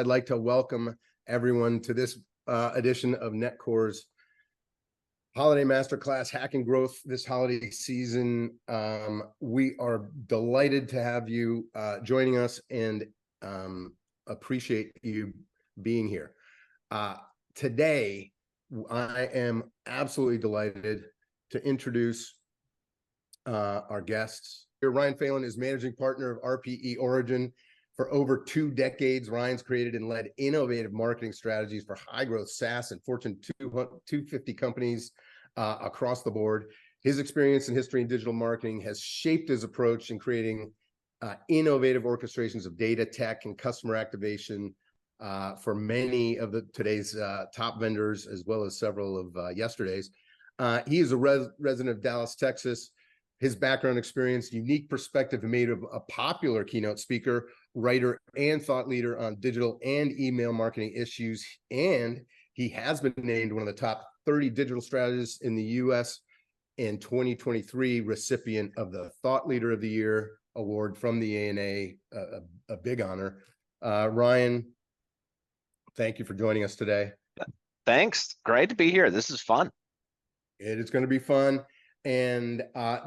I'd like to welcome everyone to this edition of Netcore's Holiday Masterclass Hacking Growth this holiday season. We are delighted to have you joining us and appreciate you being here. Today, I am absolutely delighted to introduce our guests. Ryan Phelan is managing partner of RPE Origin. For over 2 decades, Ryan's created and led innovative marketing strategies for high-growth SaaS and Fortune 250 companies across the board. His experience and history in digital marketing has shaped his approach in creating innovative orchestrations of data, tech, and customer activation for many of today's top vendors, as well as several of yesterday's. He is a resident of Dallas, Texas. His background experience, unique perspective, made him a popular keynote speaker, writer, and thought leader on digital and email marketing issues. And he has been named one of the top 30 digital strategists in the U.S. in 2023, recipient of the Thought Leader of the Year award from the ANA, a big honor. Ryan, thank you for joining us today. Thanks. Great to be here. This is fun. It is going to be fun. And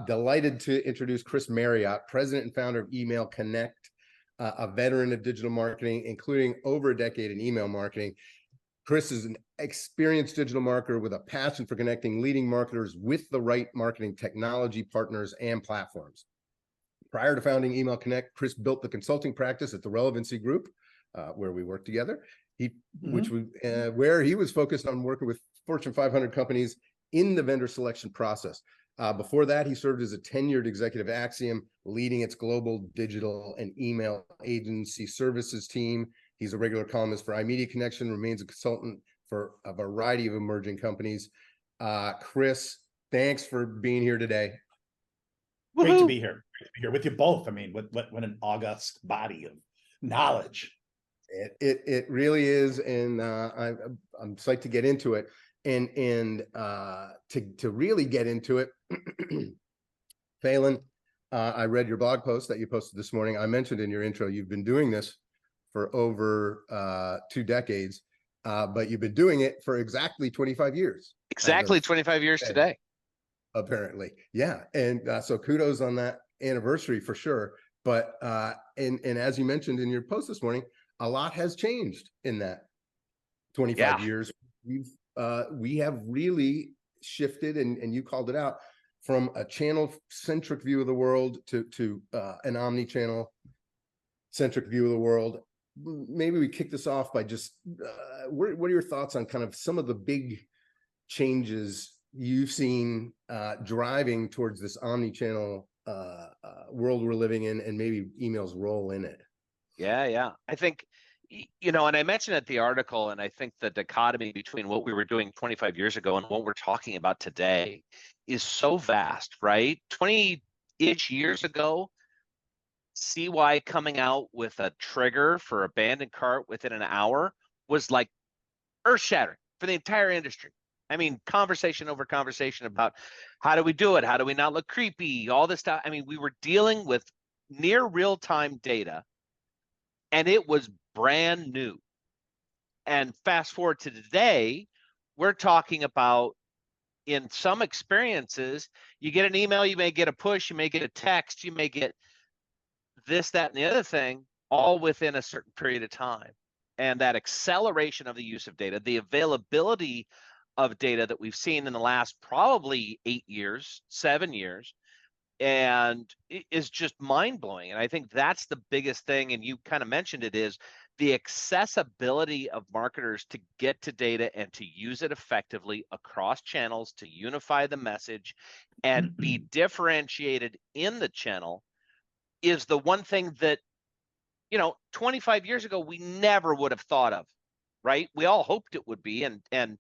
delighted to introduce Chris Marriott, president and founder of Email Connect, a veteran of digital marketing, including over a decade in email marketing. Chris is an experienced digital marketer with a passion for connecting leading marketers with the right marketing technology partners and platforms. Prior to founding Email Connect, Chris built the consulting practice at the Relevancy Group, where we work together. Where he was focused on working with Fortune 500 companies in the vendor selection process. Before that, he served as a tenured executive at Axiom, leading its global digital and email agency services team. He's a regular columnist for iMedia Connection, remains a consultant for a variety of emerging companies. Chris, thanks for being here today. Great to be here. Great to be here with you both. I mean, what an august body of knowledge. It really is, and I'm psyched to get into it. And to really get into it, Phelan, I read your blog post that you posted this morning. I mentioned in your intro, you've been doing this for over 2 decades, but you've been doing it for exactly 25 years. Exactly 25 years today. Apparently. Yeah. And so kudos on that anniversary for sure. But, and as you mentioned in your post this morning, a lot has changed in that 25 years. We have really shifted, and you called it out, from a channel-centric view of the world to an omni-channel centric view of the world. Maybe we kick this off by just, what are your thoughts on kind of some of the big changes you've seen driving towards this omni-channel world we're living in, and maybe email's role in it? Yeah. I think, and I mentioned at the article, and I think the dichotomy between what we were doing 25 years ago and what we're talking about today is so vast, right? 20-ish years ago, CY coming out with a trigger for abandoned cart within an hour was like earth-shattering for the entire industry. I mean, conversation over conversation about how do we do it? How do we not look creepy? All this stuff. I mean, we were dealing with near real-time data, and it was brand new. And fast forward to today, we're talking about, in some experiences, you get an email, you may get a push, you may get a text, you may get this, that, and the other thing, all within a certain period of time. And that acceleration of the use of data, the availability of data that we've seen in the last probably 8 years, 7 years, and it is just mind-blowing. And I think that's the biggest thing, and you kind of mentioned it, is the accessibility of marketers to get to data and to use it effectively across channels to unify the message and be differentiated in the channel is the one thing that, 25 years ago, we never would have thought of, right? We all hoped it would be. And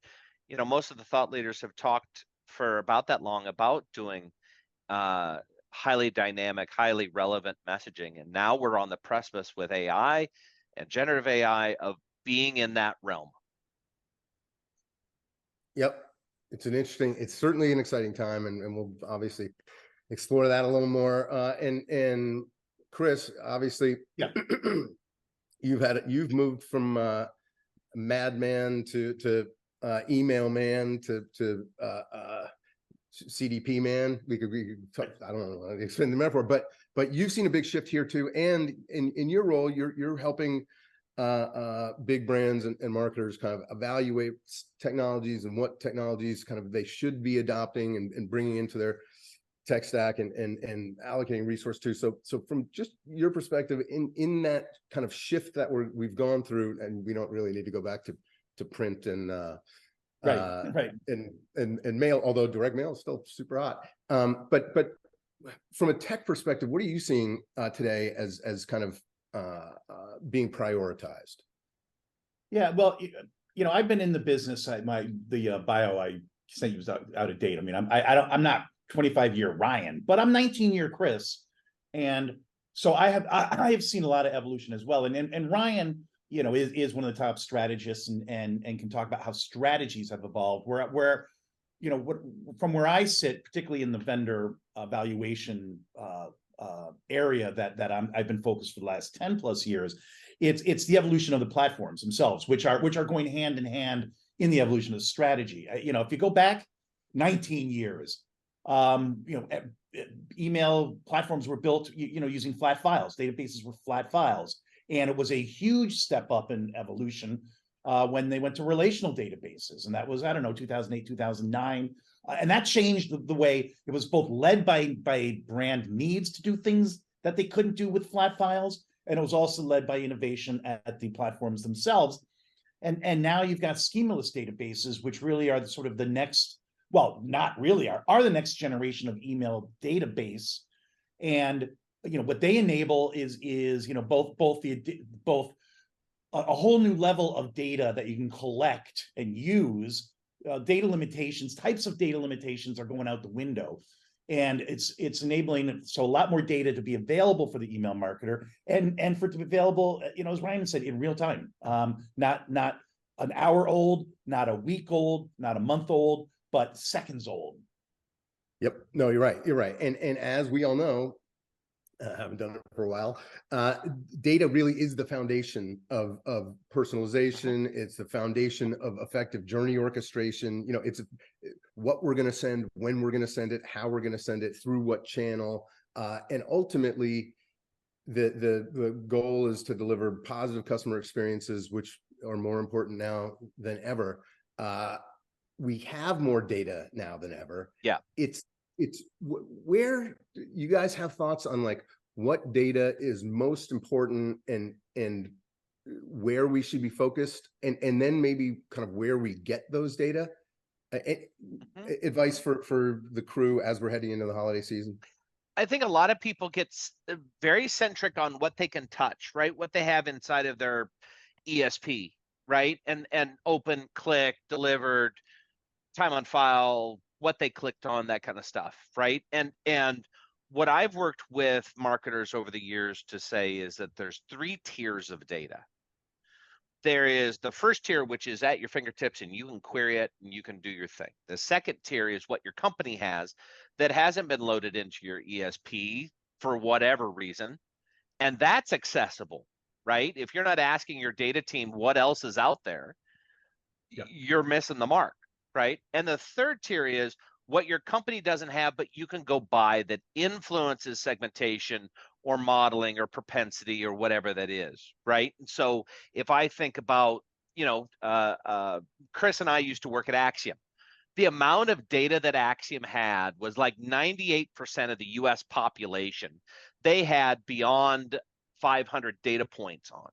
most of the thought leaders have talked for about that long about doing highly dynamic, highly relevant messaging. And now we're on the precipice with AI and generative AI of being in that realm. Yep. It's certainly an exciting time, and we'll obviously explore that a little more. And Chris, obviously, you've moved from madman to email man to CDP man. We could talk, I don't know, explain the metaphor, but you've seen a big shift here too. And in your role, you're helping big brands and marketers kind of evaluate technologies and what technologies kind of they should be adopting and bringing into their tech stack and allocating resource to. So from just your perspective in that kind of shift that we've gone through, and we don't really need to go back to print and right. And mail, although direct mail is still super hot. But from a tech perspective, what are you seeing today as kind of being prioritized? Yeah, well, I've been in the business. The bio I sent you was out of date. I mean, I'm not 25-year Ryan, but I'm 19-year Chris, and so I have seen a lot of evolution as well. And Ryan, is one of the top strategists and can talk about how strategies have evolved. Where from where I sit, particularly in the vendor valuation area that I've been focused for the last 10 plus years, it's the evolution of the platforms themselves, which are going hand in hand in the evolution of strategy. If you go back 19 years, email platforms were built, using flat files. Databases were flat files, and it was a huge step up in evolution when they went to relational databases, and that was 2008, 2009. And that changed the way it was both led by brand needs to do things that they couldn't do with flat files, and it was also led by innovation at the platforms themselves. And now you've got schemaless databases, which really are the next, well, not really are the next generation of email database. And what they enable is both a whole new level of data that you can collect and use. Data limitations, types of data limitations are going out the window, and it's enabling so a lot more data to be available for the email marketer and for it to be available, as Ryan said, in real time, not an hour old, not a week old, not a month old, but seconds old. Yep. No, you're right. And as we all know, I haven't done it for a while. Data really is the foundation of personalization. It's the foundation of effective journey orchestration. It's what we're going to send, when we're going to send it, how we're going to send it, through what channel, and ultimately, the goal is to deliver positive customer experiences, which are more important now than ever. We have more data now than ever. Yeah. It's where you guys have thoughts on like what data is most important and where we should be focused, and then maybe kind of where we get those data. Advice for the crew as we're heading into the holiday season. I think a lot of people get very centric on what they can touch, right? What they have inside of their ESP, right? And open, click, delivered, time on file, what they clicked on, that kind of stuff, right? And what I've worked with marketers over the years to say is that there's 3 tiers of data. There is the first tier, which is at your fingertips and you can query it and you can do your thing. The second tier is what your company has that hasn't been loaded into your ESP for whatever reason, and that's accessible, right? If you're not asking your data team what else is out there, you're missing the mark, right? And the third tier is what your company doesn't have, but you can go buy, that influences segmentation or modeling or propensity or whatever that is, right? And so if I think about, Chris and I used to work at Acxiom. The amount of data that Acxiom had was like 98% of the US population. They had beyond 500 data points on,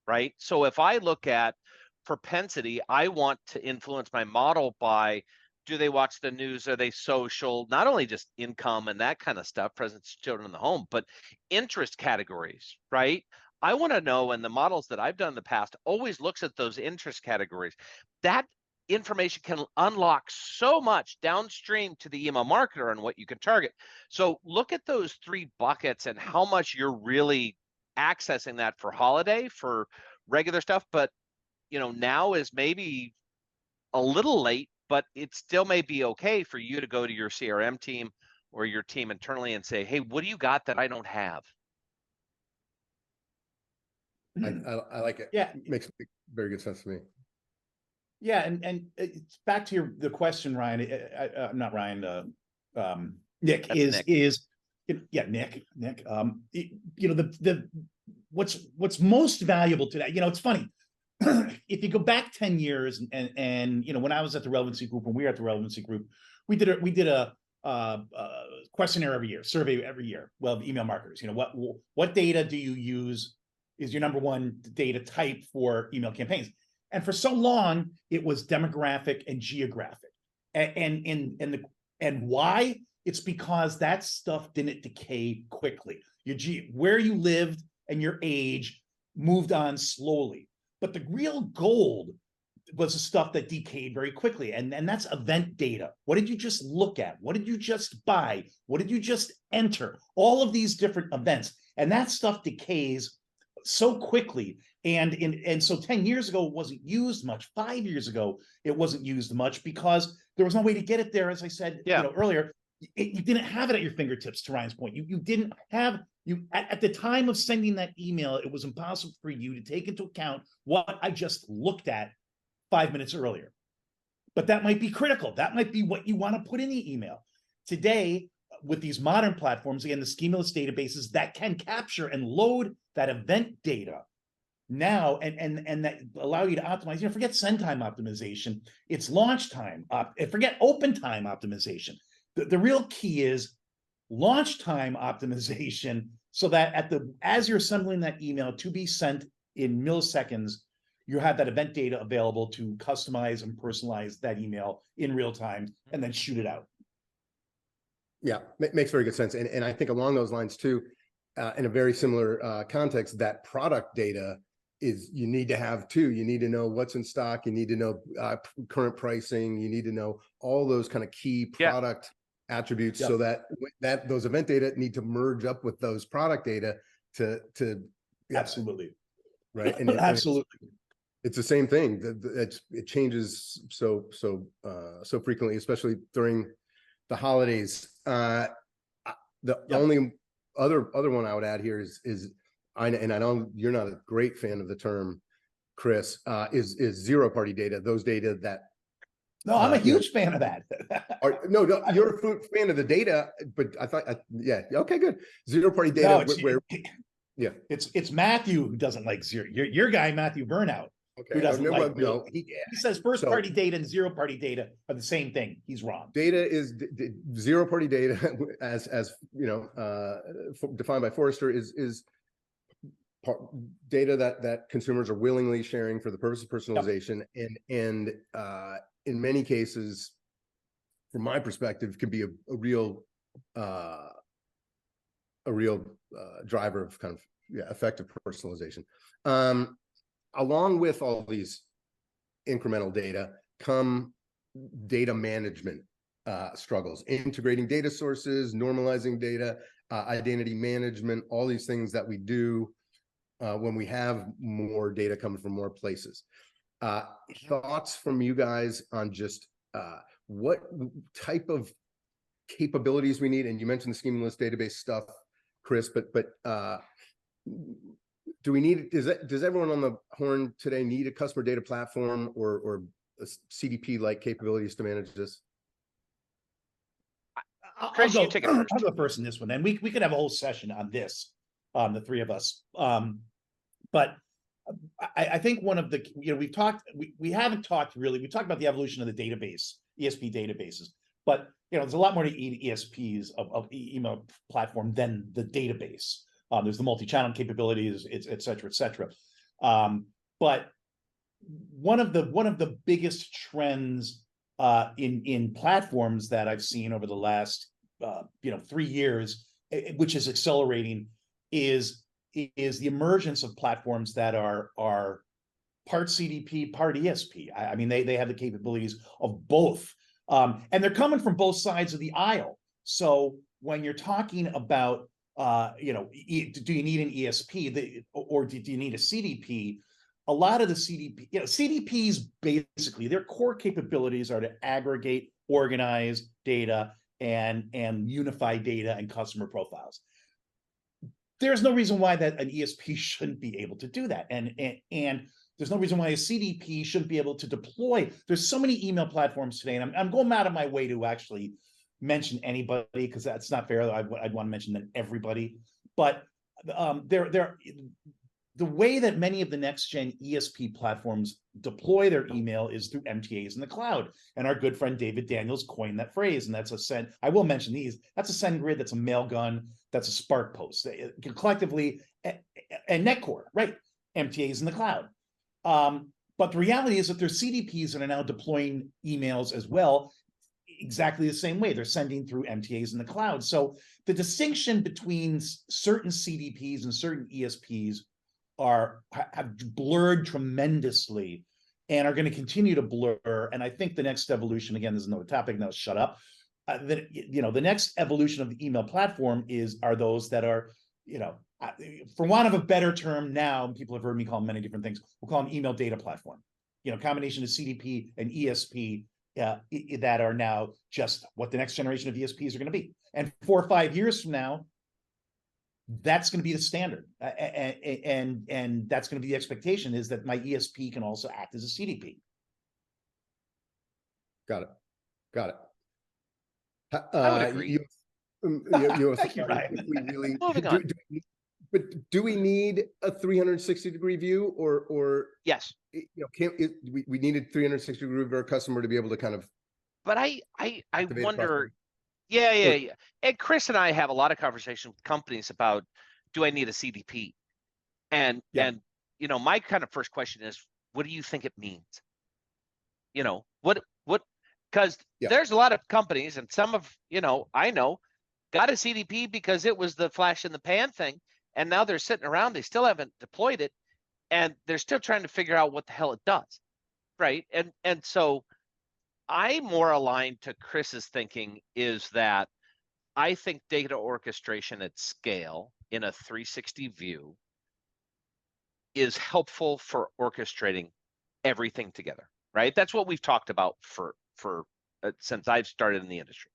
right? So if I look at propensity, I want to influence my model by, do they watch the news? Are they social? Not only just income and that kind of stuff, presence of children in the home, but interest categories, right? I want to know, and the models that I've done in the past always looks at those interest categories. That information can unlock so much downstream to the email marketer on what you can target. So look at those 3 buckets and how much you're really accessing that for holiday, for regular stuff. But now is maybe a little late, but it still may be okay for you to go to your CRM team or your team internally and say, hey, what do you got that I don't have? I like it. Yeah. It makes very good sense to me. Yeah, and it's back to the question, Ryan. Not Ryan. Nick That's Nick. Yeah, Nick. The what's most valuable today. It's funny. If you go back 10 years and when I was at the relevancy group, when we were at the relevancy group, we did a questionnaire every year, survey every year. Well, email marketers, what data do you use is your number one data type for email campaigns? And for so long, it was demographic and geographic. And why? It's because that stuff didn't decay quickly. Where you lived and your age moved on slowly. But the real gold was the stuff that decayed very quickly. And that's event data. What did you just look at? What did you just buy? What did you just enter? All of these different events. And that stuff decays so quickly. And so 10 years ago, it wasn't used much. 5 years ago, it wasn't used much because there was no way to get it there. As I said earlier, you didn't have it at your fingertips, to Ryan's point. You didn't have, at the time of sending that email, it was impossible for you to take into account what I just looked at 5 minutes earlier. But that might be critical. That might be what you want to put in the email. Today, with these modern platforms, again, the schemaless databases that can capture and load that event data now and that allow you to optimize, forget send time optimization, it's launch time, forget open time optimization. The real key is launch time optimization, so that as you're assembling that email to be sent in milliseconds, you have that event data available to customize and personalize that email in real time and then shoot it out. Yeah, makes very good sense. And I think along those lines too, in a very similar context, that product data is you need to have too. You need to know what's in stock. You need to know current pricing. You need to know all those kind of key product attributes, so that those event data need to merge up with those product data to absolutely right. And absolutely, it's the same thing. It changes so frequently, especially during the holidays. The only other one I would add here is I know you're not a great fan of the term, Chris, is zero party data. Those data that no, I'm a huge fan of that. No, you're a fan of the data, but I thought, okay, good. Zero party data. It's Matthew who doesn't like zero. Your guy, Matthew Burnout, who doesn't like. No, he says first party data and zero party data are the same thing. He's wrong. Data is zero party data, as defined by Forrester, is data that consumers are willingly sharing for the purpose of personalization, and in many cases, from my perspective, can be a real driver of kind of effective personalization. Along with all these incremental data come data management struggles, integrating data sources, normalizing data, identity management, all these things that we do when we have more data coming from more places. Thoughts from you guys on just what type of capabilities we need? And you mentioned the schemaless database stuff, Chris, but do we need, does everyone on the horn today need a customer data platform or a CDP like capabilities to manage this? Chris, you take it first. I'll go first in this one, and we could have a whole session on this, the three of us. But I think one of the, we haven't talked really, we talked about the evolution of the database, ESP databases, but there's a lot more to ESPs of email platform than the database. There's the multi-channel capabilities, et cetera, et cetera. But one of the biggest trends in platforms that I've seen over the last 3 years, which is accelerating, is the emergence of platforms that are part CDP, part ESP. I mean, they have the capabilities of both, and they're coming from both sides of the aisle. So when you're talking about do you need an ESP or do you need a CDP? A lot of the CDPs, basically their core capabilities are to aggregate, organize data, and unify data and customer profiles. there's no reason why that an ESP shouldn't be able to do that. And there's no reason why a CDP shouldn't be able to deploy. There's so many email platforms today, and I'm going out of my way to actually mention anybody, because that's not fair. I'd want to mention everybody. But the way that many of the next gen ESP platforms deploy their email is through MTAs in the cloud. And our good friend David Daniels coined that phrase. And that's a send. I will mention these. That's a SendGrid, that's a Mailgun, that's a Spark Post. Collectively, and Netcore, right? MTAs in the cloud. But the reality is that there's CDPs that are now deploying emails as well, exactly the same way. They're sending through MTAs in the cloud. So the distinction between certain CDPs and certain ESPs have blurred tremendously and are going to continue to blur. And I think the next evolution, again, this is another topic, now shut up. The next evolution of the email platform are those that are, for want of a better term now, people have heard me call them many different things. We'll call them email data platform, combination of CDP and ESP that are now just what the next generation of ESPs are going to be. And 4 or 5 years from now, that's going to be the standard. And that's going to be the expectation, is that my ESP can also act as a CDP. Got it. I would agree. Thank you, Ryan. We really, Moving on. but do we need a 360-degree view, or Yes, we needed 360 degree of our customer to be able to kind of. but I activate wonder. across Yeah. And Chris and I have a lot of conversation with companies about, do I need a CDP? And my kind of first question is, what do you think it means? Because there's a lot of companies, and some of, I know, got a CDP because it was the flash in the pan thing, and now they're sitting around, they still haven't deployed it, and they're still trying to figure out what the hell it does, right? And so I'm more aligned to Chris's thinking, is that I think data orchestration at scale in a 360 view is helpful for orchestrating everything together, right? That's what we've talked about for since I've started in the industry.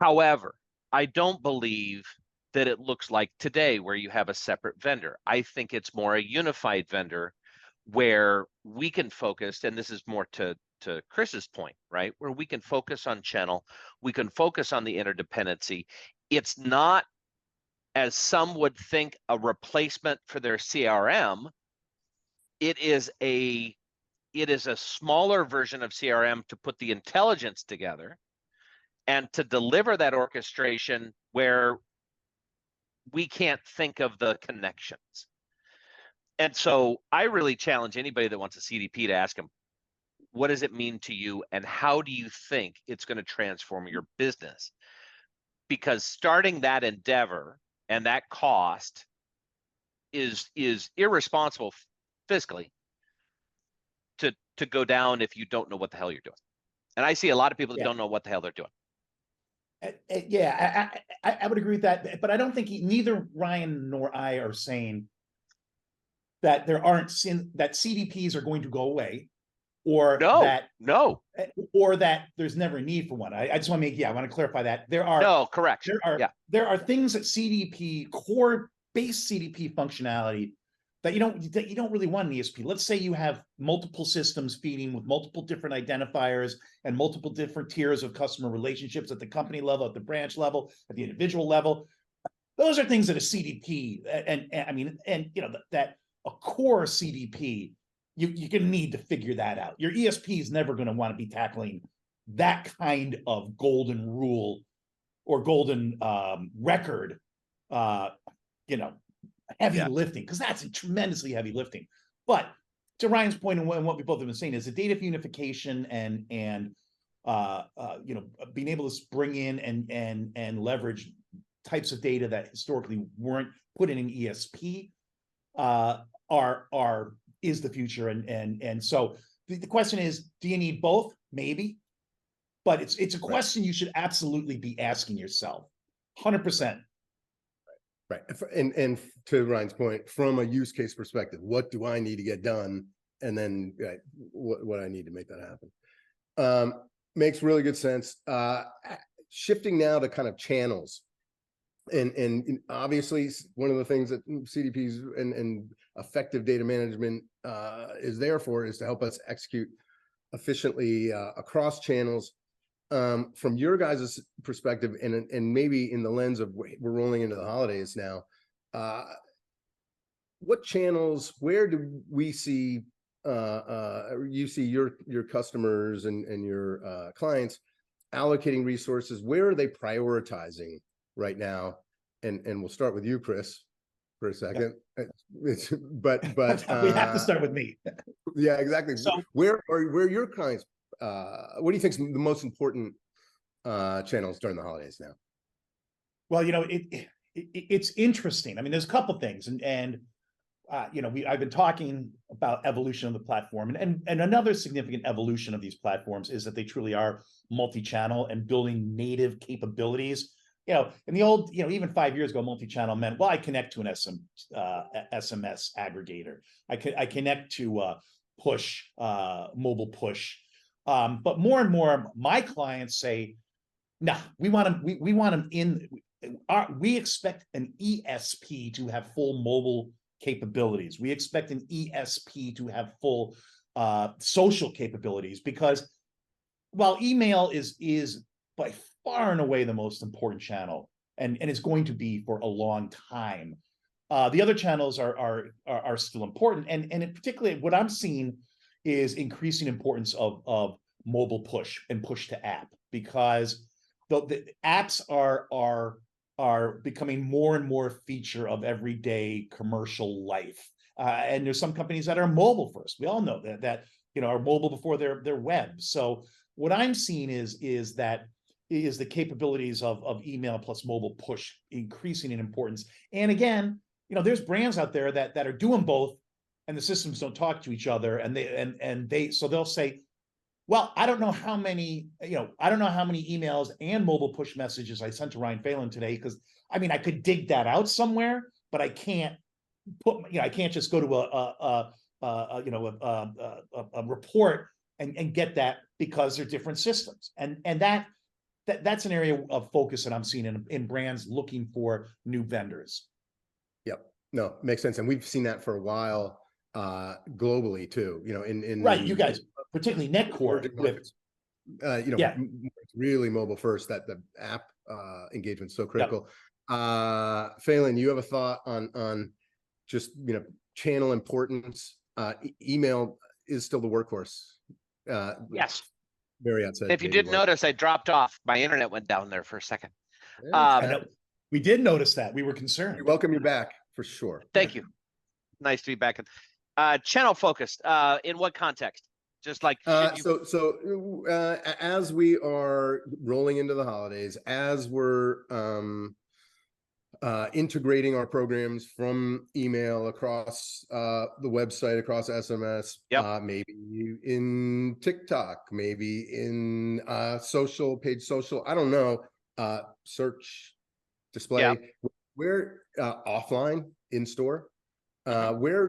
However, I don't believe that it looks like today, where you have a separate vendor. I think it's more a unified vendor where we can focus, and this is more to Chris's point, right? Where we can focus on channel, we can focus on the interdependency. It's not, as some would think, a replacement for their CRM. It is a smaller version of CRM to put the intelligence together and to deliver that orchestration where we can't think of the connections. And so I really challenge anybody that wants a CDP to ask them, what does it mean to you, and how do you think it's going to transform your business? Because starting that endeavor and that cost is irresponsible fiscally to go down if you don't know what the hell you're doing. And I see a lot of people that don't know what the hell they're doing. I would agree with that, but I don't think neither Ryan nor I are saying that that CDPs are going to go away, or that there's never a need for one. I just want to I want to clarify that there are correct. There are things that CDP, core base CDP functionality, that you don't really want an ESP. Let's say you have multiple systems feeding with multiple different identifiers and multiple different tiers of customer relationships at the company level, at the branch level, at the individual level. Those are things that a CDP that a core CDP, you're going to need to figure that out. Your ESP is never going to want to be tackling that kind of golden rule or golden record, heavy lifting, because that's a tremendously heavy lifting. But to Ryan's point, and what we both have been saying, is the data unification and being able to bring in and leverage types of data that historically weren't put in an ESP is the future. And so the question is, do you need both? Maybe, but it's a question you should absolutely be asking yourself. 100%. Right. And to Ryan's point, from a use case perspective, what do I need to get done? And then what I need to make that happen. Makes really good sense. Shifting now to kind of channels. And obviously one of the things that CDPs and effective data management is there for is to help us execute efficiently across channels. From your guys' perspective, and maybe in the lens of we're rolling into the holidays now, what channels, where do we see you see your customers and your clients allocating resources? Where are they prioritizing right now? And we'll start with you, Chris, for a second. But we have to start with me. Yeah, exactly. So Where your clients, what do you think is the most important channels during the holidays now? well, it's interesting. I mean, there's a couple things, and I've been talking about evolution of the platform, and another significant evolution of these platforms is that they truly are multi-channel and building native capabilities. In the old, even 5 years ago, multi-channel meant, well, I connect to an SMS aggregator. I connect to push, mobile push. But more and more, my clients say, no, we want them. We want them in. We expect an ESP to have full mobile capabilities. We expect an ESP to have full social capabilities, because while email is by far and away the most important channel, and is going to be for a long time, the other channels are still important, and particularly what I'm seeing is increasing importance of mobile push and push to app, because the apps are becoming more and more a feature of everyday commercial life. And there's some companies that are mobile first. We all know that are mobile before they're web. So what I'm seeing is the capabilities of email plus mobile push increasing in importance. And again, there's brands out there that are doing both, and the systems don't talk to each other, and so they'll say, well, I don't know how many emails and mobile push messages I sent to Ryan Phelan today, because I could dig that out somewhere, but I can't I can't just go to a report and get that, because they're different systems, and that's an area of focus that I'm seeing in brands looking for new vendors. Yep. No, makes sense. And we've seen that for a while globally too, in right. You guys, particularly Netcore, with it's really mobile first, that the app engagement is so critical. Yep. Phelan, you have a thought on just channel importance? Email is still the workhorse. Yes. Very outside. If you didn't notice, I dropped off. My internet went down there for a second. I know. We did notice that. We were concerned. We welcome you back for sure. Thank you. Nice to be back. Channel focused. In what context? Just like as we are rolling into the holidays, as we're integrating our programs from email across the website, across SMS, maybe in TikTok, maybe in page social, I don't know, search, display, where offline, in store, where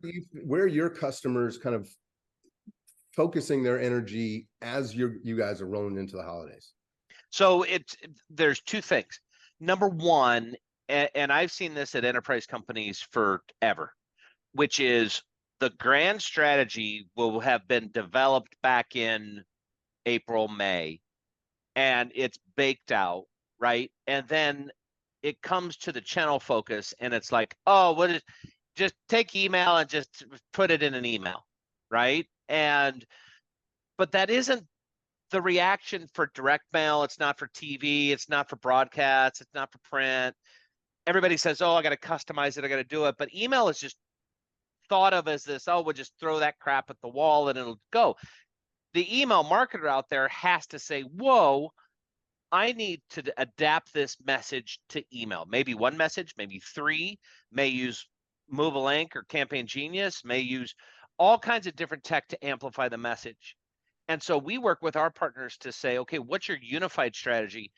are your customers kind of focusing their energy as you guys are rolling into the holidays? So there's two things. Number one, and I've seen this at enterprise companies forever, which is the grand strategy will have been developed back in April, May, and it's baked out, right? And then it comes to the channel focus, and it's like, oh, just take email and just put it in an email, right? But that isn't the reaction for direct mail. It's not for TV. It's not for broadcast. It's not for print. Everybody says, oh, I got to customize it. I got to do it. But email is just thought of as this, oh, we'll just throw that crap at the wall and it'll go. The email marketer out there has to say, whoa, I need to adapt this message to email. Maybe one message, maybe three, may use Move a Link or Campaign Genius, may use all kinds of different tech to amplify the message. And so we work with our partners to say, okay, what's your unified strategy,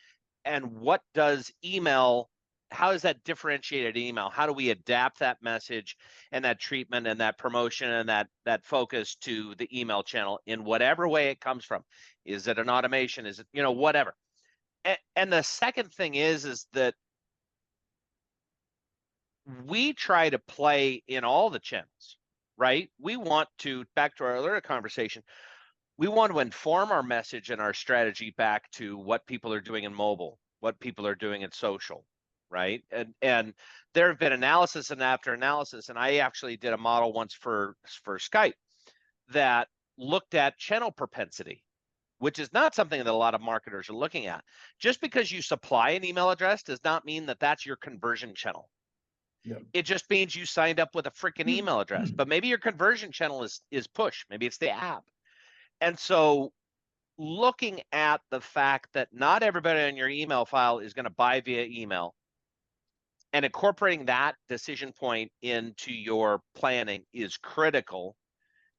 and what does email, how is that differentiated email? How do we adapt that message and that treatment and that promotion and that focus to the email channel in whatever way it comes from? Is it an automation? Is it, whatever. And the second thing is that we try to play in all the channels, right? We want to, back to our earlier conversation, we want to inform our message and our strategy back to what people are doing in mobile, what people are doing in social, right? And there have been analysis and after analysis, and I actually did a model once for Skype that looked at channel propensity, which is not something that a lot of marketers are looking at. Just because you supply an email address does not mean that that's your conversion channel. Yep. It just means you signed up with a freaking email address, but maybe your conversion channel is push. Maybe it's the app. And so looking at the fact that not everybody on your email file is going to buy via email and incorporating that decision point into your planning is critical.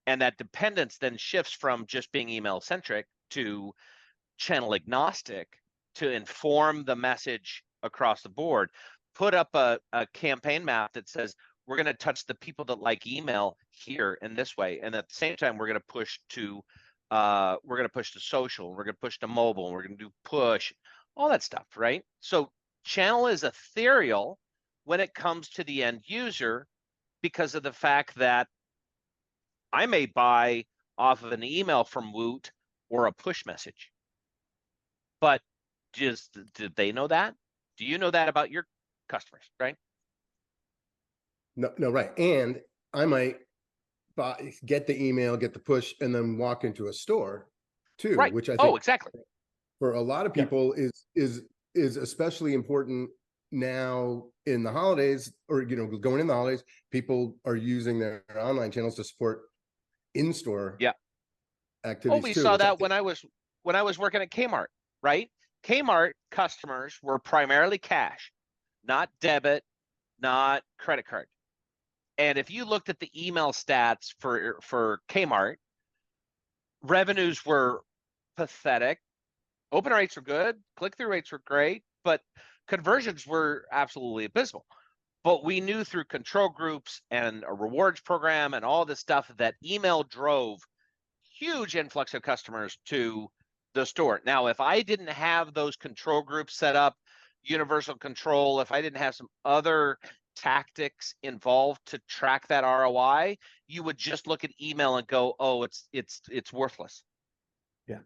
And that dependence then shifts from just being email centric to channel agnostic to inform the message across the board. Put up a campaign map that says, we're going to touch the people that like email here in this way. And at the same time, we're going to push to social, we're going to push to mobile, and we're going to do push, all that stuff, right? So channel is ethereal when it comes to the end user because of the fact that I may buy off of an email from Woot or a push message. But did they know that? Do you know that about your customers, right? No, right. And I might get the email, get the push, and then walk into a store too, Right. which I think Exactly. for a lot of people is especially important now in the holidays, or going in the holidays. People are using their online channels to support in-store activities We too. saw that when I was working at Kmart, right? Kmart customers were primarily cash, not debit, not credit card. And if you looked at the email stats for Kmart, revenues were pathetic. Open rates were good, click-through rates were great, but conversions were absolutely abysmal. But we knew through control groups and a rewards program and all this stuff that email drove huge influx of customers to the store. Now, if I didn't have those control groups set up, universal control, if I didn't have some other tactics involved to track that ROI, you would just look at email and go, oh, it's worthless. Yeah.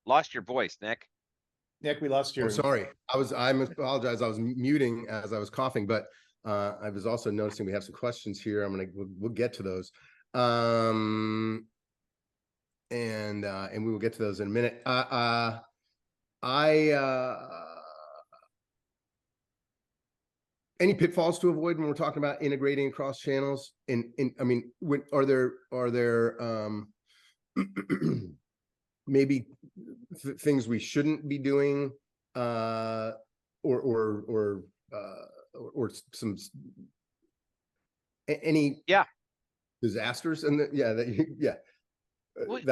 Lost your voice, Nick. Nick, we lost your. I'm sorry. I apologize. I was muting as I was coughing, but I was also noticing we have some questions here. We'll get to those. And we will get to those in a minute. Any pitfalls to avoid when we're talking about integrating across channels? I mean, are there maybe things we shouldn't be doing, or some any disasters and that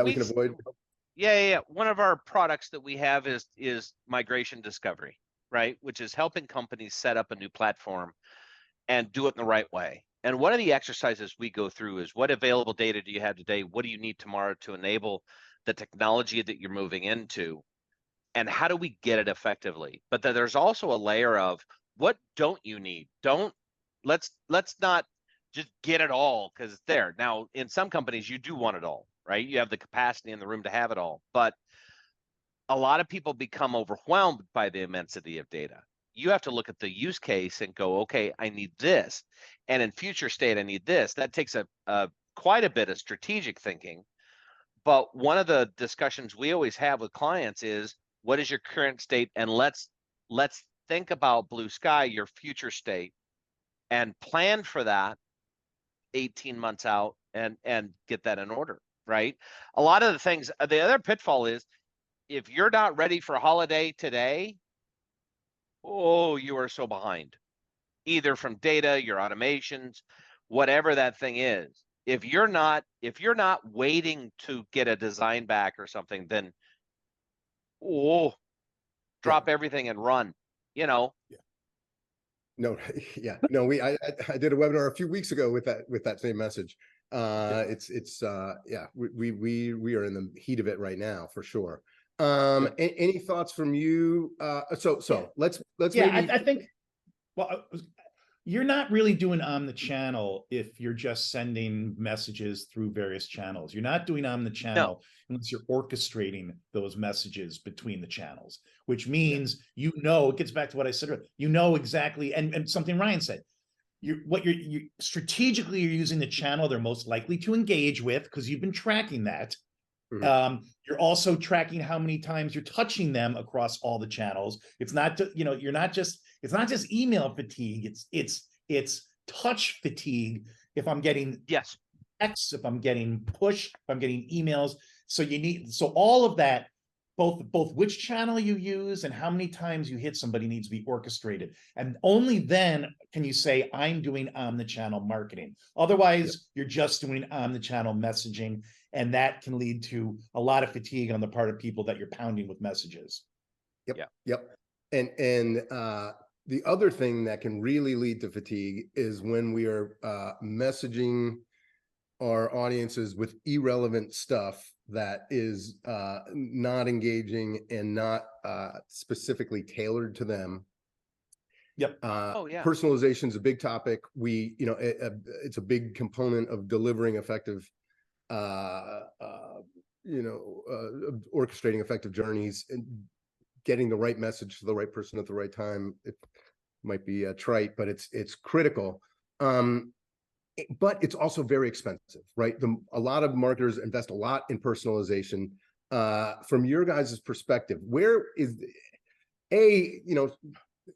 we can avoid? Yeah. One of our products that we have is migration discovery, right? Which is helping companies set up a new platform and do it in the right way. And one of the exercises we go through is, what available data do you have today? What do you need tomorrow to enable the technology that you're moving into? And how do we get it effectively? But then there's also a layer of, what don't you need? Let's not just get it all because it's there. Now, in some companies, you do want it all, right? You have the capacity in the room to have it all. But a lot of people become overwhelmed by the immensity of data. You have to look at the use case and go, okay, I need this. And in future state, I need this. That takes quite a bit of strategic thinking. But one of the discussions we always have with clients is, what is your current state? And let's think about blue sky, your future state, and plan for that 18 months out and get that in order, right? A lot of the things, the other pitfall is, if you're not ready for holiday today, you are so behind, either from data, your automations, whatever that thing is. If you're not waiting to get a design back or something, then drop everything and run, No, I did a webinar a few weeks ago with that same message. We are in the heat of it right now, for sure. Any thoughts from you? So let's Yeah, maybe. I think, well, you're not really doing on the channel if you're just sending messages through various channels. You're not doing on the No. channel unless you're orchestrating those messages between the channels, which means, it gets back to what I said earlier, exactly, and something Ryan said. You're strategically, you're using the channel they're most likely to engage with because you've been tracking that. You're also tracking how many times you're touching them across all the channels. It's not, it's not just email fatigue. It's touch fatigue. If I'm getting Yes. X, if I'm getting push, if I'm getting emails. So all of that, both which channel you use and how many times you hit somebody needs to be orchestrated. And only then can you say, I'm doing omni-channel marketing. Otherwise, you're just doing omni-channel messaging. And that can lead to a lot of fatigue on the part of people that you're pounding with messages. Yep. And the other thing that can really lead to fatigue is when we are messaging our audiences with irrelevant stuff that is not engaging and not specifically tailored to them. Personalization is a big topic. It's a big component of delivering effective orchestrating effective journeys and getting the right message to the right person at the right time. It might be trite, but it's critical. But it's also very expensive, right? A lot of marketers invest a lot in personalization. From your guys' perspective, where is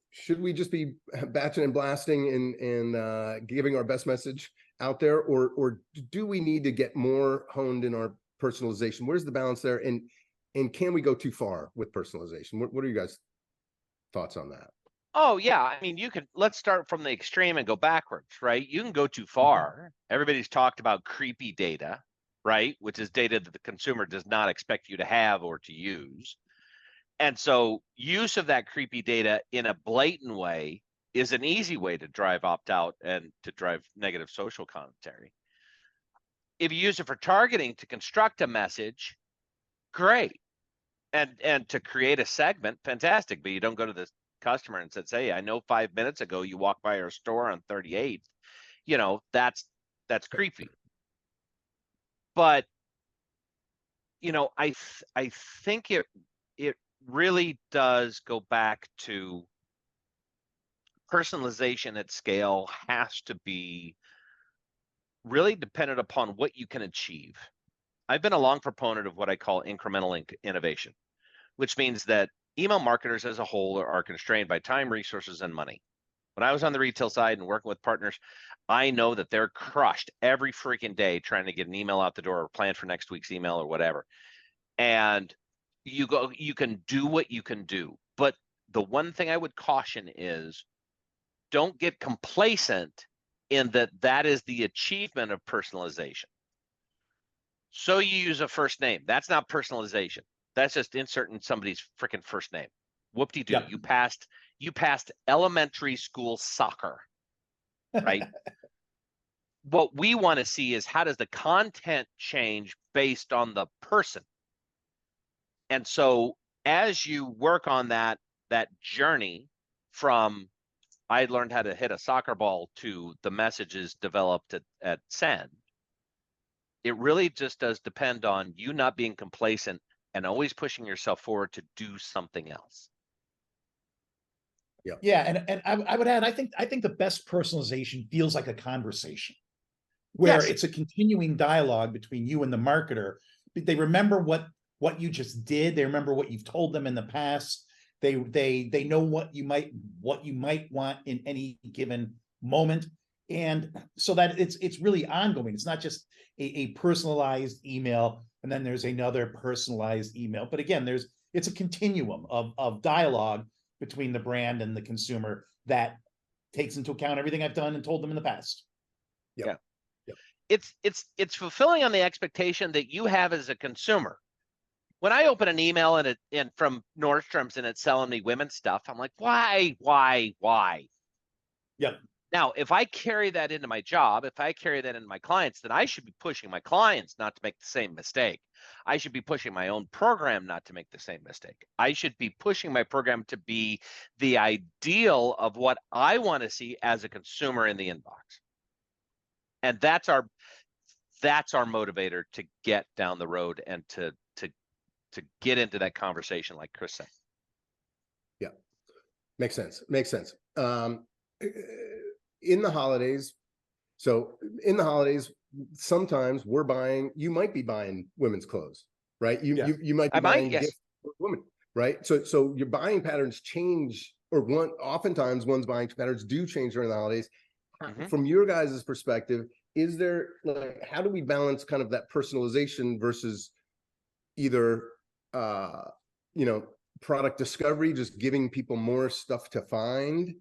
should we just be batching and blasting and giving our best message out there, or do we need to get more honed in our personalization? Where's the balance there, and can we go too far with personalization? What are you guys' thoughts on that? Oh yeah, I mean, let's start from the extreme and go backwards, right? You can go too far. Everybody's talked about creepy data, right? Which is data that the consumer does not expect you to have or to use. And so use of that creepy data in a blatant way is an easy way to drive opt-out and to drive negative social commentary. If you use it for targeting to construct a message, great. And to create a segment, fantastic. But you don't go to the customer and says, hey, I know 5 minutes ago you walked by our store on 38th. That's creepy. But I think it really does go back to personalization at scale has to be really dependent upon what you can achieve. I've been a long proponent of what I call incremental innovation, which means that email marketers as a whole are constrained by time, resources, and money. When I was on the retail side and working with partners, I know that they're crushed every freaking day trying to get an email out the door or plan for next week's email or whatever. And you can do what you can do. But the one thing I would caution is don't get complacent in that is the achievement of personalization. So you use a first name. That's not personalization. That's just inserting somebody's freaking first name. Whoop-de-doo. Yep. You passed elementary school soccer, right? What we want to see is how does the content change based on the person? And so as you work on that journey from I learned how to hit a soccer ball to the messages developed at send, it really just does depend on you not being complacent and always pushing yourself forward to do something else. Yeah, and I would add, I think the best personalization feels like a conversation where it's a continuing dialogue between you and the marketer. They remember what you just did. They remember what you've told them in the past. They know what you might want in any given moment. And so that it's really ongoing. It's not just a personalized email and then there's another personalized email. But again, it's a continuum of dialogue between the brand and the consumer that takes into account everything I've done and told them in the past. Yeah. It's fulfilling on the expectation that you have as a consumer. When I open an email and from Nordstrom's and it's selling me women's stuff, I'm like, why? Yep. Now, if I carry that into my job, if I carry that into my clients, then I should be pushing my clients not to make the same mistake. I should be pushing my own program not to make the same mistake. I should be pushing my program to be the ideal of what I want to see as a consumer in the inbox. And that's our motivator to get down the road and to get into that conversation, like Chris said. Yeah, makes sense. Makes sense. In the holidays, sometimes you might be buying women's clothes, right? You might be buying gifts for women, right? So your buying patterns change, or oftentimes one's buying patterns do change during the holidays. From your guys' perspective, is there, like, how do we balance kind of that personalization versus either product discovery, just giving people more stuff to find?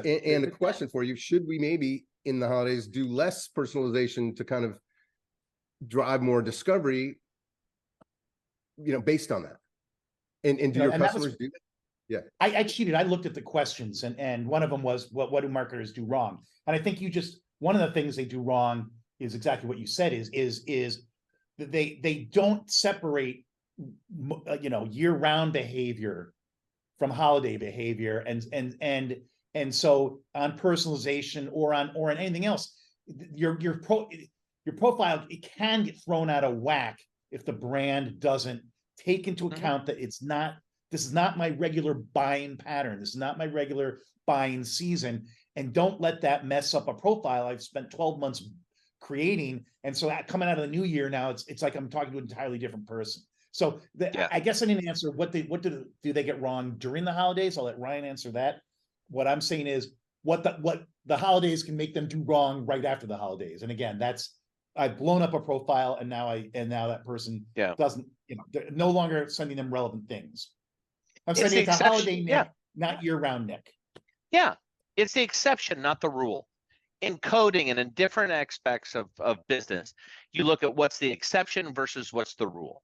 And a question for you, should we maybe in the holidays do less personalization to kind of drive more discovery, based on that? And do your customers do that? Yeah. I cheated. I looked at the questions, and one of them was, what do marketers do wrong? And I think one of the things they do wrong is exactly what you said, is that they don't separate year-round behavior from holiday behavior, and so on personalization or on anything else, your profile, it can get thrown out of whack if the brand doesn't take into account that this is not my regular buying pattern. This is not my regular buying season. And don't let that mess up a profile I've spent 12 months creating. And so coming out of the new year now, it's like I'm talking to an entirely different person. So I guess I didn't answer what do they get wrong during the holidays. I'll let Ryan answer that. What I'm saying is what the holidays can make them do wrong right after the holidays. And again, I've blown up a profile, and now that person doesn't, they're no longer sending them relevant things. I'm sending it to holiday Nick, not year-round Nick. Yeah, it's the exception, not the rule. In coding and in different aspects of business, you look at what's the exception versus what's the rule.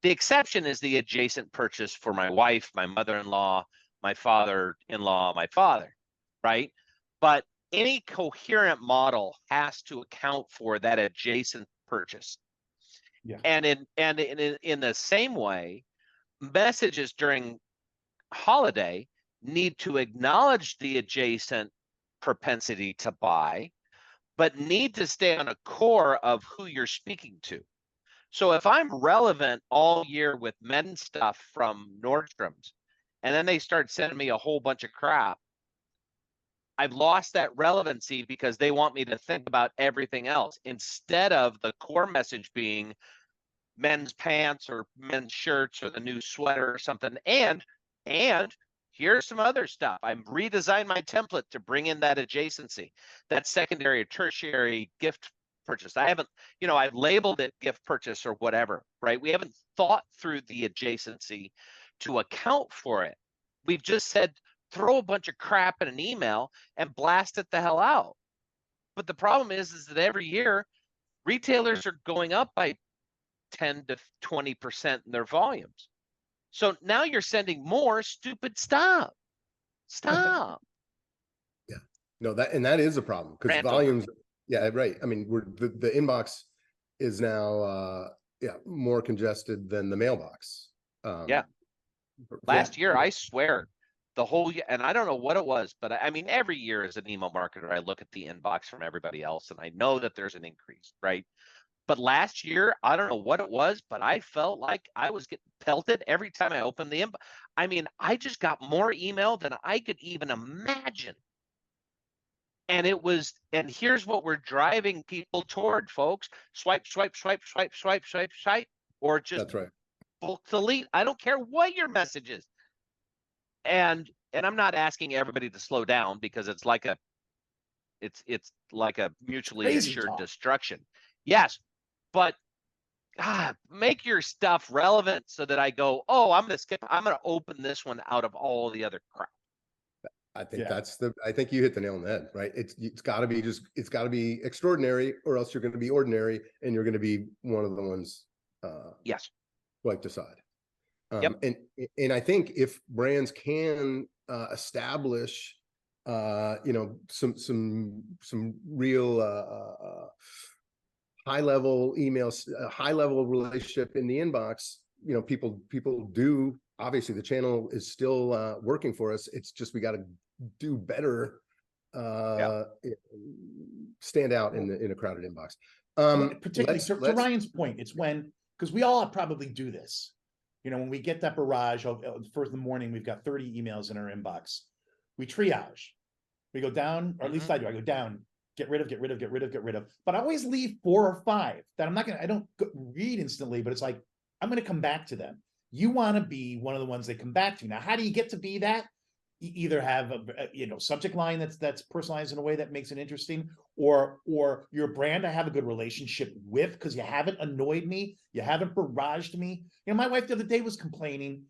The exception is the adjacent purchase for my wife, my mother-in-law, my father-in-law, my father, right? But any coherent model has to account for that adjacent purchase. Yeah. And in the same way, messages during holiday need to acknowledge the adjacent propensity to buy, but need to stay on a core of who you're speaking to. So if I'm relevant all year with men's stuff from Nordstrom's, and then they start sending me a whole bunch of crap, I've lost that relevancy because they want me to think about everything else instead of the core message being men's pants or men's shirts or the new sweater or something. And here's some other stuff. I'm redesigned my template to bring in that adjacency, that secondary or tertiary gift purchase. I've labeled it gift purchase or whatever, right? We haven't thought through the adjacency to account for it. We've just said, throw a bunch of crap in an email and blast it the hell out. But the problem is that every year retailers are going up by 10 to 20% in their volumes. So now you're sending more stupid stuff. Stop. Yeah. No, that is a problem, because volumes. Yeah, right. I mean, the inbox is now more congested than the mailbox. Last year, I swear, the whole year, and I don't know what it was, but I mean, every year as an email marketer, I look at the inbox from everybody else, and I know that there's an increase, right? But last year, I don't know what it was, but I felt like I was getting pelted every time I opened the inbox. I mean, I just got more email than I could even imagine. And here's what we're driving people toward, folks. Swipe, swipe, swipe, swipe, swipe, swipe, swipe, or just that's right. Bulk delete. I don't care what your message is. And I'm not asking everybody to slow down, because it's like a mutually assured destruction. Yes, but make your stuff relevant so that I go, oh, I'm going to open this one out of all the other crap. I think I think you hit the nail on the head, right? It's got to be extraordinary, or else you're going to be ordinary, and you're going to be one of the ones swiped aside. And I think if brands can establish you know, some real high level emails, high level relationship in the inbox. You know, people do, obviously the channel is still working for us. It's just we got to do better, stand out in a crowded inbox. Particularly to Ryan's point, it's when, because we all probably do this, you know, when we get that barrage of first in the morning, we've got 30 emails in our inbox. We triage, we go down, or at least I do. I go down, get rid of. But I always leave 4 or 5 that I don't read instantly, but it's like, I'm going to come back to them. You want to be one of the ones they come back to. Now, how do you get to be that? You either have a subject line that's personalized in a way that makes it interesting, or your brand I have a good relationship with because you haven't annoyed me, you haven't barraged me. You know, my wife the other day was complaining.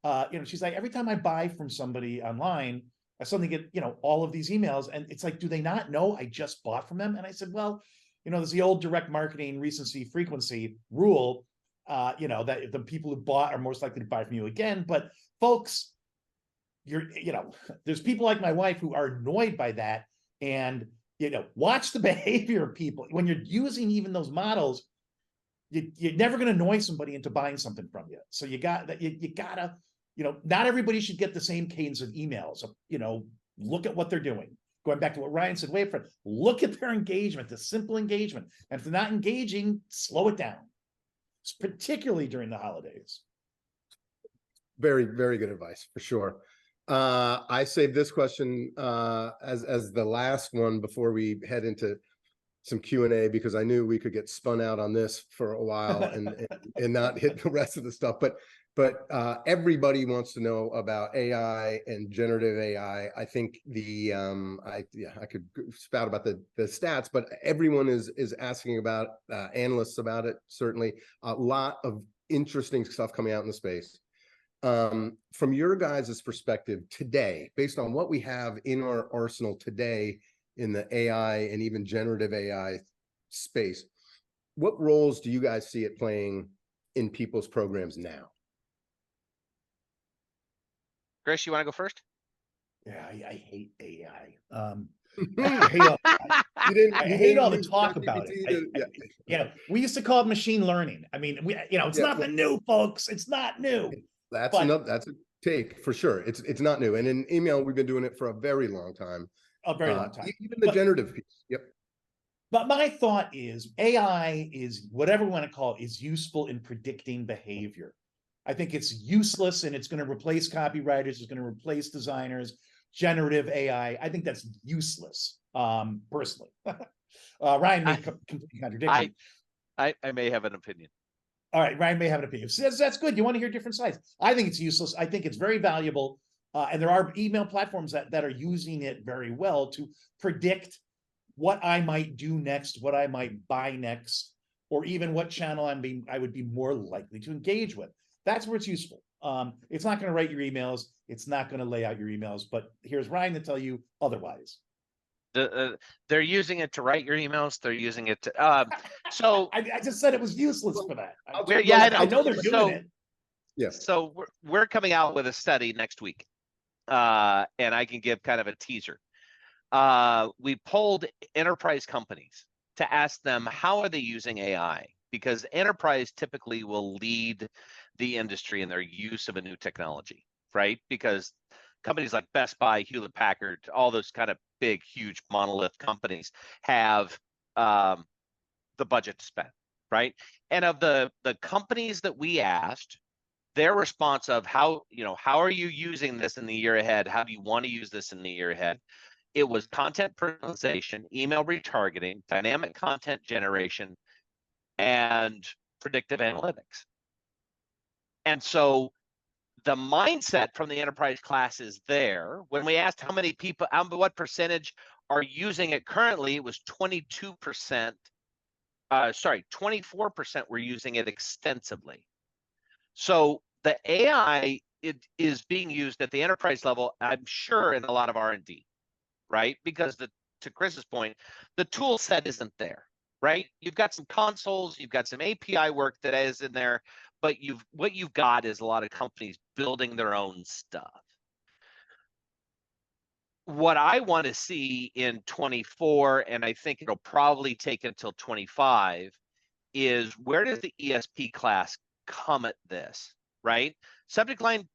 You know, she's like, every time I buy from somebody online, I suddenly get, you know, all of these emails, and it's like, do they not know I just bought from them? And I said, well, you know, there's the old direct marketing recency frequency rule. You know, that the people who bought are most likely to buy from you again. But folks, you know, there's people like my wife who are annoyed by that. And, you know, watch the behavior of people. When you're using even those models, you're never going to annoy somebody into buying something from you. So you gotta, you know, not everybody should get the same cadence of emails. You know, look at what they're doing. Going back to what Ryan said, wait for it. Look at their engagement, the simple engagement. And if they're not engaging, slow it down, particularly during the holidays. Very, very good advice for sure. I saved this question as the last one before we head into some Q&A, because I knew we could get spun out on this for a while and not hit the rest of the stuff. But everybody wants to know about AI and generative AI. I think I could spout about the stats, but everyone is asking about, analysts about it. Certainly a lot of interesting stuff coming out in the space. From your guys' perspective today, based on what we have in our arsenal today in the AI and even generative AI space, what roles do you guys see it playing in people's programs now? Chris, you want to go first? Yeah, I hate AI. I hate all the talk about it. You know, we used to call it machine learning. I mean, you know, it's nothing new, folks. It's not new. That's a take for sure. It's not new. And in email, we've been doing it for a very long time. A very long time. Even the generative piece. Yep. But my thought is AI is, whatever we want to call it, is useful in predicting behavior. I think it's useless, and it's going to replace copywriters, it's going to replace designers. Generative AI, I think that's useless, personally. Ryan may completely contradict me. I may have an opinion. All right, Ryan may have an opinion. So that's good. You want to hear different sides. I think it's useless. I think it's very valuable. And there are email platforms that are using it very well to predict what I might do next, what I might buy next, or even what channel I would be more likely to engage with. That's where it's useful. It's not going to write your emails. It's not going to lay out your emails. But here's Ryan to tell you otherwise. They're using it to write your emails. They're using it to. So I just said it was useless for that. I know they're doing it. Yeah. So we're coming out with a study next week, and I can give kind of a teaser. We polled enterprise companies to ask them, how are they using AI? Because enterprise typically will lead the industry in their use of a new technology, right? Because companies like Best Buy, Hewlett Packard, all those kind of big, huge monolith companies have the budget to spend, right? And of the companies that we asked, their response of how are you using this in the year ahead? How do you want to use this in the year ahead? It was content personalization, email retargeting, dynamic content generation, and predictive analytics. And so the mindset from the enterprise class is there. When we asked how many people, what percentage are using it currently, it was 22%. 24% were using it extensively. So the AI, it is being used at the enterprise level, I'm sure, in a lot of R&D, right? Because to Chris's point, the tool set isn't there, right? You've got some consoles, you've got some API work that is in there, but what you've got is a lot of companies building their own stuff. what I want to see in 24, and I think it'll probably take until 25, is where does the ESP class come at this, right? Subject line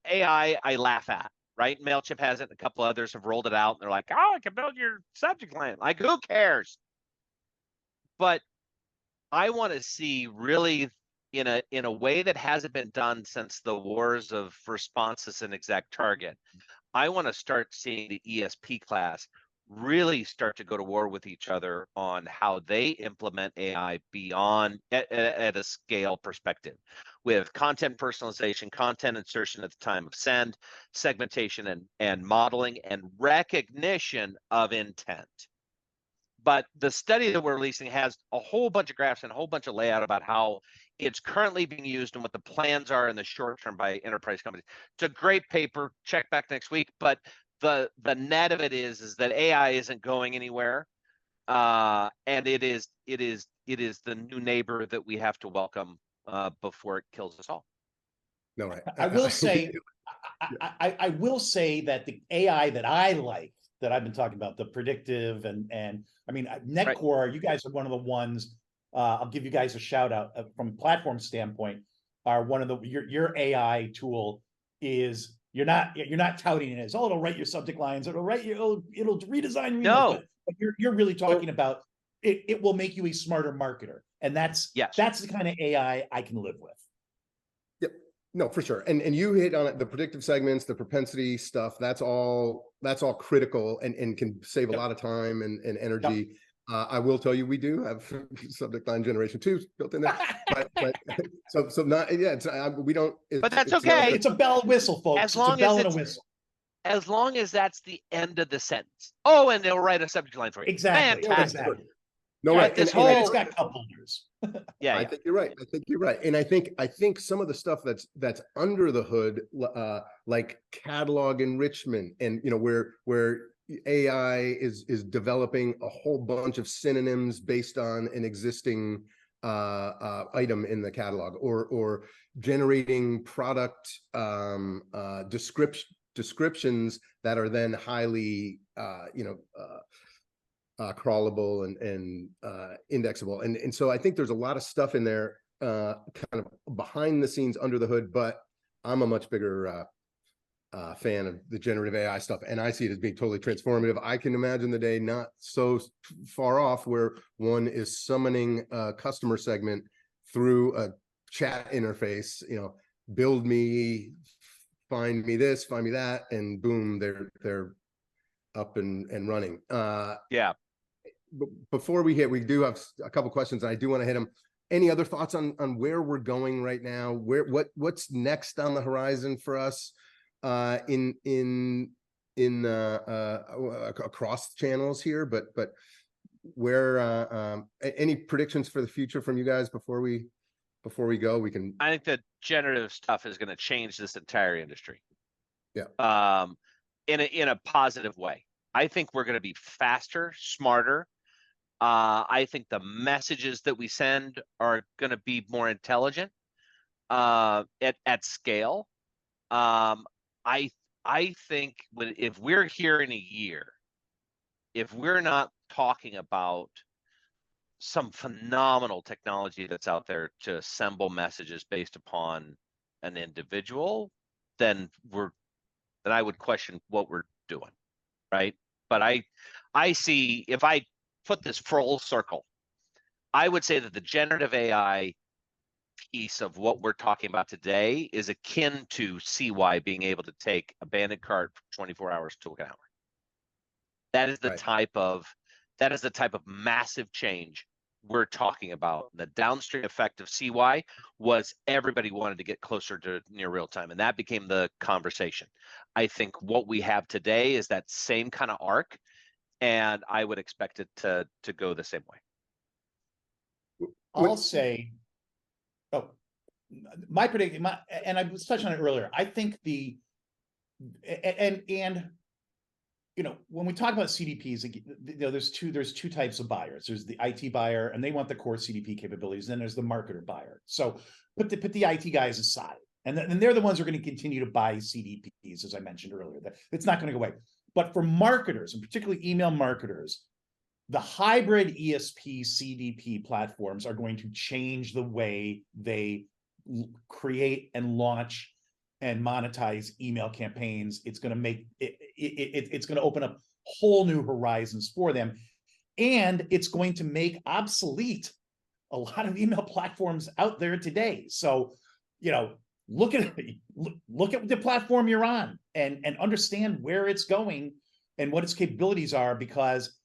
AI, I laugh at, right? MailChimp has it, and a couple others have rolled it out, and they're like, oh, I can build your subject line. Like, who cares? But I want to see really in a way that hasn't been done since the wars of responses and exact target. I want to start seeing the ESP class really start to go to war with each other on how they implement AI beyond at a scale perspective, with content personalization, content insertion at the time of send, segmentation and modeling, and recognition of intent. But the study that we're releasing has a whole bunch of graphs and a whole bunch of layout about how it's currently being used and what the plans are in the short term by enterprise companies. It's a great paper. Check back next week. But the net of it is that AI isn't going anywhere, and it is the new neighbor that we have to welcome before it kills us all. No, I will say, I will say that the AI that I like, that I've been talking about, the predictive and I mean, Netcore, right. You guys are one of the ones, I'll give you guys a shout out from a platform standpoint, are one of the, your AI tool is, you're not touting it as, oh, it'll write your subject lines, it'll write your, it'll redesign your emails, but you're really talking about, it will make you a smarter marketer. And that's the kind of AI I can live with. Yep. No, for sure. And you hit on it, the predictive segments, the propensity stuff, that's all critical and can save a lot of time and energy. Yep. I will tell you, we do have subject line generation 2 built in there, but so not, yeah, it's, we don't, but that's okay. It's a bell and whistle, folks. As long it's a bell as and a whistle. As long as that's the end of the sentence. Oh, and they'll write a subject line for you. Exactly. Fantastic. Exactly. No, right. This whole, it's got cup holders. Yeah, I think you're right. I think you're right. And I think some of the stuff that's under the hood, like catalog enrichment, and where AI is developing a whole bunch of synonyms based on an existing item in the catalog, or generating product descriptions that are then highly crawlable and indexable, and so I think there's a lot of stuff in there, kind of behind the scenes, under the hood. But I'm a much bigger fan of the generative AI stuff, and I see it as being totally transformative. I can imagine the day not so far off where one is summoning a customer segment through a chat interface, build me, find me this, find me that, and boom, they're up and running. Yeah. Before we do have a couple questions, and I do want to hit them. Any other thoughts on where we're going right now? What's next on the horizon for us in across channels here? But where any predictions for the future from you guys before we go? We can. I think that generative stuff is going to change this entire industry. Yeah. In a positive way. I think we're going to be faster, smarter. I think the messages that we send are going to be more intelligent at scale. I think if we're here in a year, if we're not talking about some phenomenal technology that's out there to assemble messages based upon an individual, then I would question what we're doing, right? But I see, if I put this full circle, I would say that the generative AI piece of what we're talking about today is akin to CY being able to take abandoned cart from 24 hours to an hour. That is the type of massive change we're talking about. The downstream effect of CY was everybody wanted to get closer to near real time, and that became the conversation. I think what we have today is that same kind of arc, and I would expect it to go the same way. I'll say, my prediction, and I was touching on it earlier. I think when we talk about CDPs, there's two types of buyers. There's the IT buyer, and they want the core CDP capabilities. Then there's the marketer buyer. So put the IT guys aside, and they're the ones who are going to continue to buy CDPs, as I mentioned earlier. It's not going to go away. But for marketers, and particularly email marketers, the hybrid ESP CDP platforms are going to change the way they create and launch and monetize email campaigns. It's going to make it's going to open up whole new horizons for them, and it's going to make obsolete a lot of email platforms out there today. So, look at the platform you're on and understand where it's going and what its capabilities are, because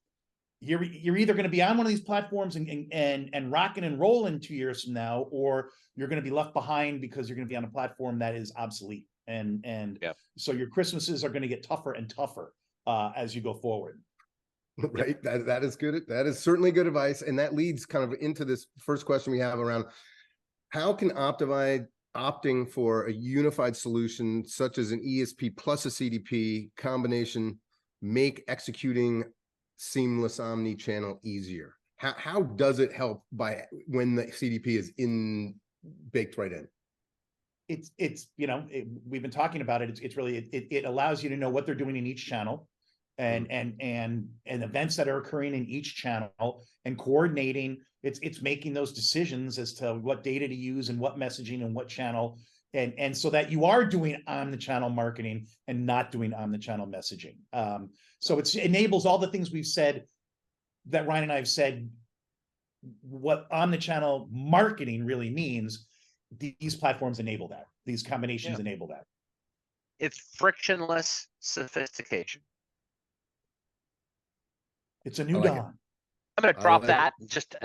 you're either going to be on one of these platforms and rocking and rolling 2 years from now, or you're going to be left behind because you're going to be on a platform that is obsolete. And so your Christmases are going to get tougher and tougher as you go forward. Right. That is good. That is certainly good advice. And that leads kind of into this first question we have around how can opting for a unified solution such as an ESP plus a CDP combination make executing seamless omni-channel easier? How does it help by when the CDP is baked right in? It's we've been talking about it. It's really it allows you to know what they're doing in each channel, and events that are occurring in each channel, and coordinating. It's making those decisions as to what data to use and what messaging and what channel, and so that you are doing omnichannel marketing and not doing omnichannel messaging. So it enables all the things we've said, that Ryan and I have said, what omnichannel marketing really means. These platforms enable that. These combinations enable that. It's frictionless sophistication. It's a new dawn. I'm going to drop that. Just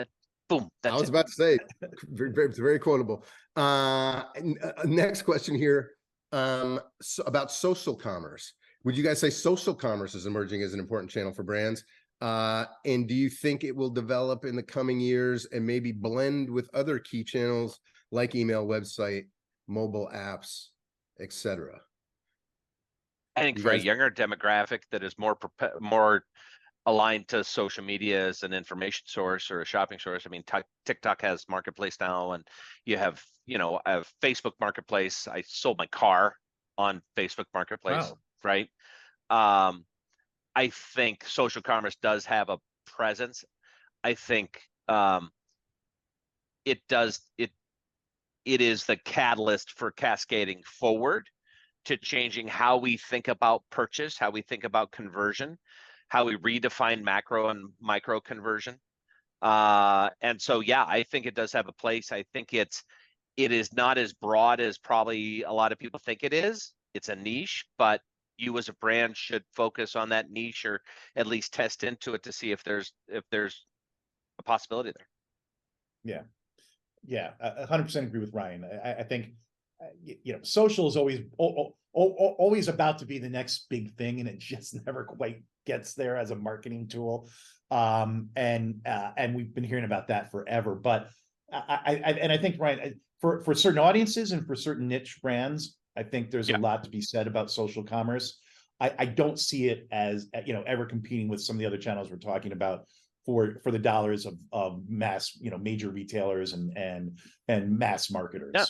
boom. I was about to say, it's very quotable. Next question here about social commerce. Would you guys say social commerce is emerging as an important channel for brands? And do you think it will develop in the coming years and maybe blend with other key channels like email, website, mobile apps, etc.? I think for a younger demographic that is more aligned to social media as an information source or a shopping source. I mean, TikTok has marketplace now, and you have, a Facebook marketplace. I sold my car on Facebook marketplace, right? I think social commerce does have a presence. I think it is the catalyst for cascading forward to changing how we think about purchase, how we think about conversion, how we redefine macro and micro conversion. And so, I think it does have a place. I think it is not as broad as probably a lot of people think it is. It's a niche, but you as a brand should focus on that niche, or at least test into it to see if there's a possibility there. Yeah, 100% agree with Ryan. I think social is always about to be the next big thing, and it just never quite gets there as a marketing tool. And we've been hearing about that forever. But I think, Ryan, for certain audiences and for certain niche brands, I think there's a lot to be said about social commerce. I don't see it as ever competing with some of the other channels we're talking about for the dollars of mass, major retailers and mass marketers. Yeah.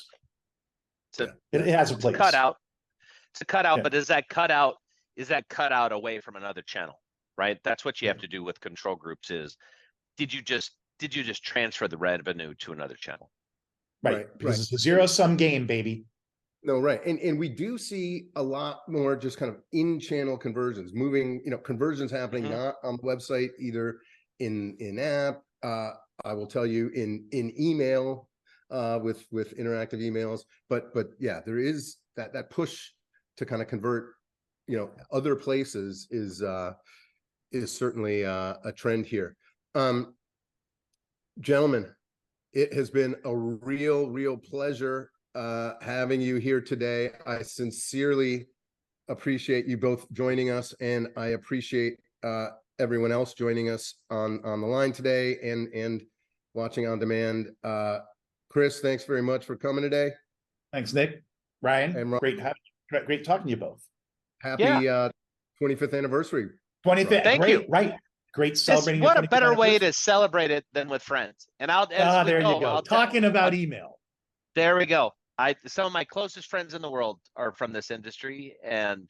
So it has a place. It's a cutout, but is that cutout away from another channel, right? That's what you have to do with control groups. Is did you just transfer the revenue to another channel? Right. Because it's a zero-sum game, baby. No, right. And we do see a lot more just kind of in-channel conversions, moving, conversions happening not on the website, either in app. I will tell you in email with interactive emails. But yeah, there is that push to kind of convert, other places is certainly a trend here. Gentlemen, it has been a real pleasure having you here today. I sincerely appreciate you both joining us, and I appreciate everyone else joining us on the line today and watching on demand. Chris, thanks very much for coming today. Thanks, Nick. Ryan, and great talking to you both. Happy 25th anniversary. 25th. Thank you. Right. Great celebrating. What a better way to celebrate it than with friends. And there you go. Talking about email. There we go. Some of my closest friends in the world are from this industry, and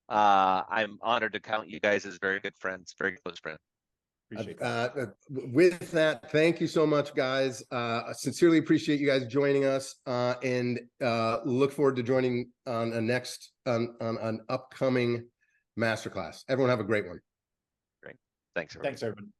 I'm honored to count you guys as very good friends, very close friends. Appreciate that. With that, thank you so much, guys. I sincerely appreciate you guys joining us, and look forward to joining on a next on an upcoming masterclass. Everyone have a great one. Great. Thanks, everyone. Thanks, everyone.